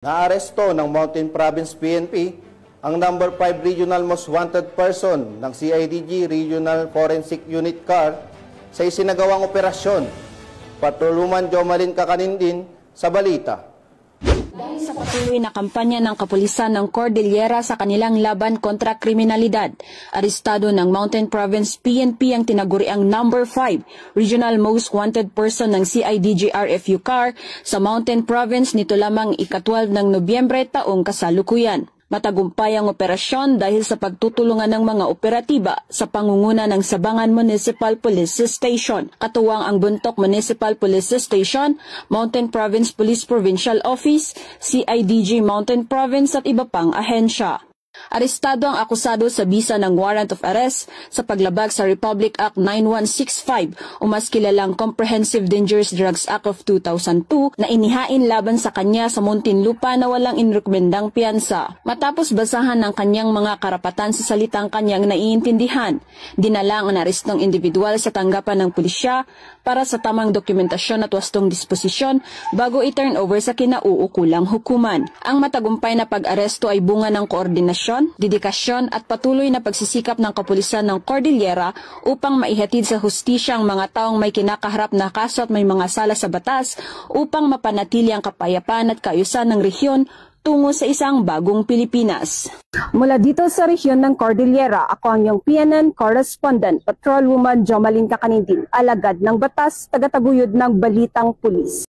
Naaresto ng Mountain Province PNP ang number 5 Regional Most Wanted Person ng CIDG Regional Forensic Unit CAR sa isinagawang operasyon. Patrolwoman Jomalyn Kakanindin sa balita. Dahil sa patuloy na kampanya ng kapulisan ng Cordillera sa kanilang laban kontra kriminalidad, arestado ng Mountain Province PNP ang tinaguriang number 5 Regional Most Wanted Person ng CIDG RFU CAR sa Mountain Province nito lamang ika-12 ng Nobyembre taong kasalukuyan. Matagumpay ang operasyon dahil sa pagtutulungan ng mga operatiba sa pangunguna ng Sabangan Municipal Police Station, katuwang ang Buntok Municipal Police Station, Mountain Province Police Provincial Office, CIDG Mountain Province at iba pang ahensya. Arestado ang akusado sa bisa ng warrant of arrest sa paglabag sa Republic Act 9165 o mas kilalang Comprehensive Dangerous Drugs Act of 2002 na inihain laban sa kanya sa Muntinlupa na walang inrekomendang piyansa. Matapos basahan ng kanyang mga karapatan sa salitang kanyang naiintindihan, dinala ang narestong individual sa tanggapan ng pulisya para sa tamang dokumentasyon at wastong disposisyon bago i-turn over sa kinauukulang hukuman. Ang matagumpay na pag-aresto ay bunga ng koordinasyon, dedikasyon at patuloy na pagsisikap ng kapulisan ng Cordillera upang maihatid sa hustisya ang mga taong may kinakaharap na kaso at may mga sala sa batas upang mapanatili ang kapayapaan at kaayusan ng rehiyon tungo sa isang bagong Pilipinas. Mula dito sa rehiyon ng Cordillera, ako ang iyong PNN correspondent, Patrolwoman Jomalyn Kakanindin, alagad ng batas, tagataguyod ng Balitang Pulis.